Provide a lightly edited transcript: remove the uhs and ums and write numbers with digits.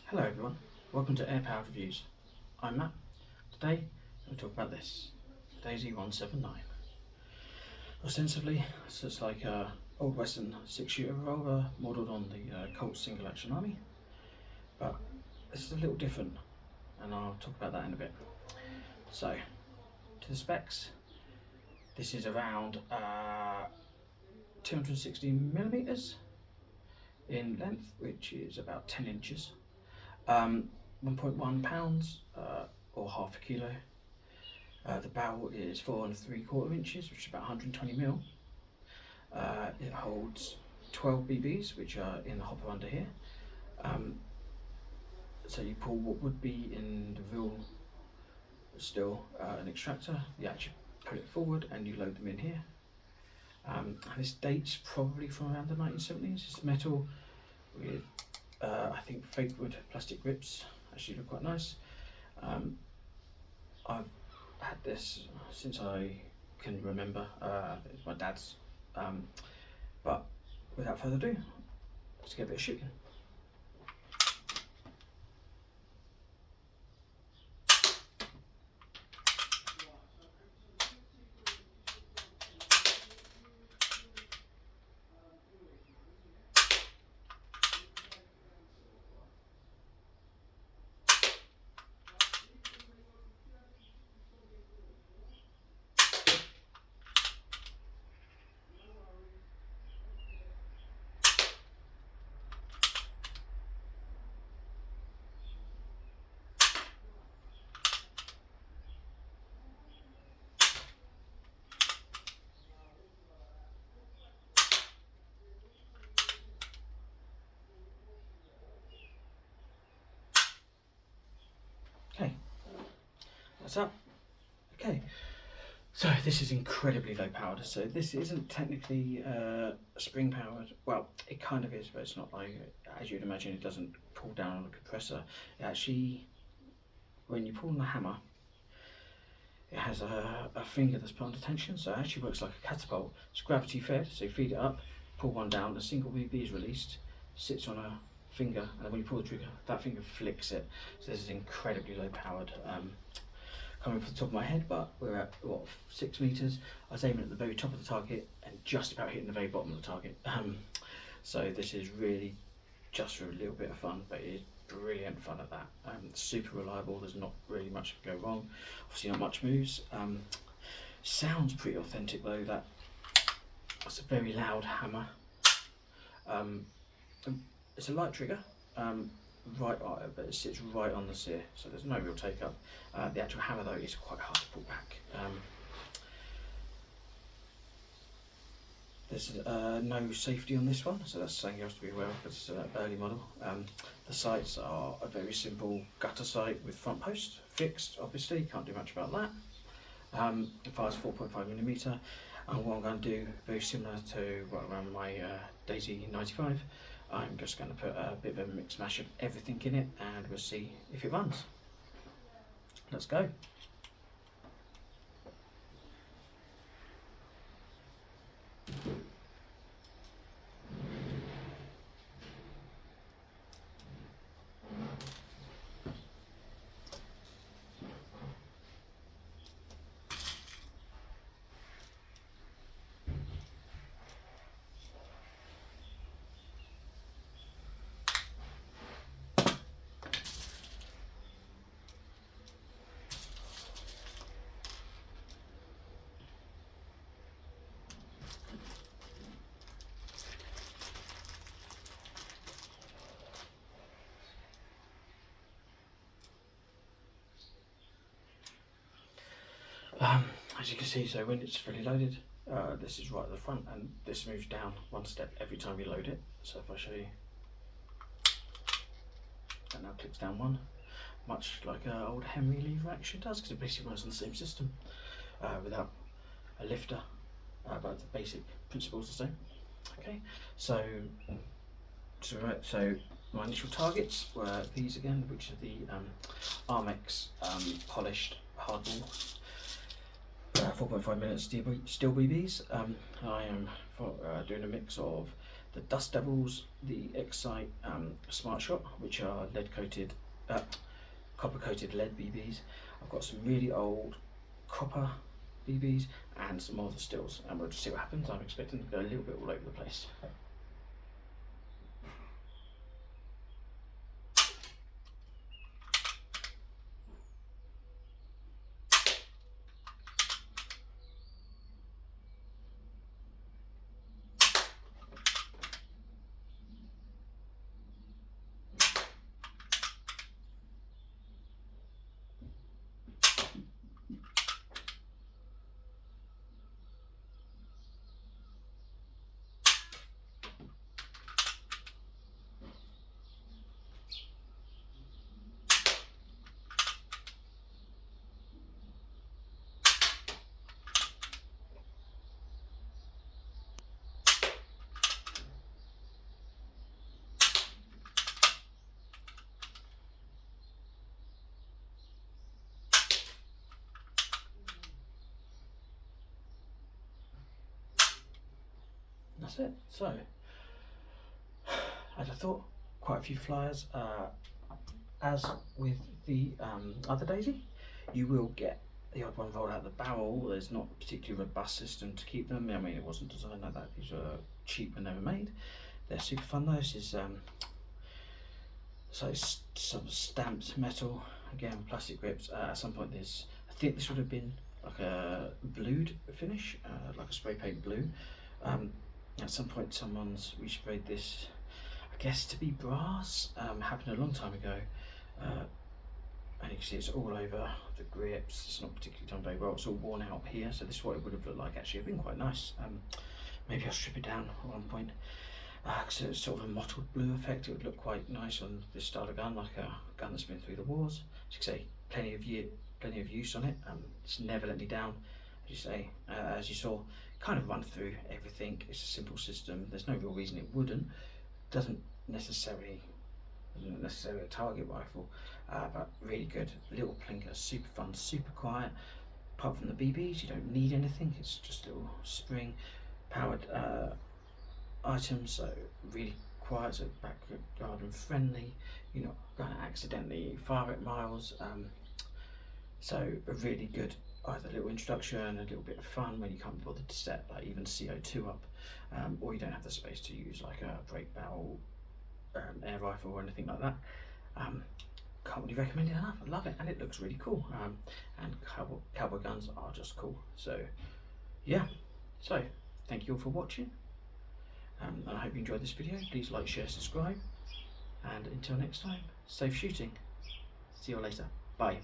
Hello everyone, welcome to Air Powered Reviews. I'm Matt. Today we'll talk about this, Daisy 179. Ostensibly, this looks like a old western 6-shooter revolver modelled on the Colt single action army, but this is a little different and I'll talk about that in a bit. So, to the specs, this is around 260mm in length, which is about 10 inches. 1.1 pounds or half a kilo. The barrel is 4 3/4 inches, which is about 120mm. It holds 12 BBs, which are in the hopper under here. So you pull what would be in the real still an extractor. You actually put it forward and you load them in here. And this dates probably from around the 1970s. It's metal with I think fake wood plastic grips. Actually look quite nice. I've had this since I can remember. It's my dad's. But without further ado, let's get a bit of shooting. Okay, that's up. Okay, so this is incredibly low powered. So this isn't technically spring powered. Well, it kind of is, but it's not like, as you'd imagine, it doesn't pull down on a compressor. It actually, when you pull on the hammer, it has a finger that's put under tension, so it actually works like a catapult. It's gravity fed, so you feed it up, pull one down, a single BB is released, sits on a finger, and when you pull the trigger, that finger flicks it. So this is incredibly low powered. Coming from the top of my head, but we're at what, 6 meters. I was aiming at the very top of the target and just about hitting the very bottom of the target. So this is really just for a little bit of fun, but it is brilliant fun at that. Super reliable, there's not really much to go wrong. Obviously not much moves. Sounds pretty authentic though. That's a very loud hammer. It's a light trigger, but it sits right on the sear, so there's no real take up. The actual hammer though is quite hard to pull back. There's no safety on this one, so that's something you have to be aware of because it's an early model. The sights are a very simple gutter sight with front post, fixed obviously, can't do much about that. It fires 4.5mm, and what I'm going to do, very similar to what around my Daisy 95, I'm just going to put a bit of a mix mash of everything in it and we'll see if it runs. Let's go. As you can see, so when it's fully loaded, this is right at the front and this moves down one step every time you load it. So if I show you, that now clicks down one, much like an old Henry lever action does, because it basically works on the same system without a lifter, but the basic principle is the same. Okay, so my initial targets were these again, which are the Armex polished hardball 4.5mm steel BBs. I am doing a mix of the Dust Devils, the Excite Smart Shot, which are lead coated, copper coated lead BBs. I've got some really old copper BBs and some more of the stills, and we'll just see what happens. I'm expecting to go a little bit all over the place. That's it. So, as I thought, quite a few flyers. As with the other Daisy, you will get the odd one rolled out the barrel. There's not a particularly robust system to keep them. I mean, it wasn't designed like that. These are cheap and never made. They're super fun though. This is so it's sort of stamped metal, again plastic grips. At some point there's, I think this would have been like a blued finish, like a spray paint blue. At some point someone's resprayed this, I guess to be brass. Happened a long time ago, and you can see it's all over the grips. It's not particularly done very well. It's all worn out here, so this is what it would have looked like. Actually, it'd been quite nice. Maybe I'll strip it down at one point. So it's sort of a mottled blue effect. It would look quite nice on this style of gun, like a gun that's been through the wars. As you can say, plenty of use on it. It's never let me down. As you say, as you saw, kind of run through everything. It's a simple system. There's no real reason it wouldn't. Doesn't necessarily a target rifle, but really good. Little plinker, super fun, super quiet. Apart from the BBs, you don't need anything. It's just a little spring powered items, so really quiet, so back garden friendly. You're not going to accidentally fire at miles. So a really good either little introduction and a little bit of fun when you can't be bothered to set like even CO2 up, or you don't have the space to use like a break barrel air rifle or anything like that. Can't really recommend it enough. I love it, and it looks really cool. And cowboy guns are just cool. So yeah, so thank you all for watching, and I hope you enjoyed this video. Please like, share, subscribe, and until next time, safe shooting. See you later. Bye.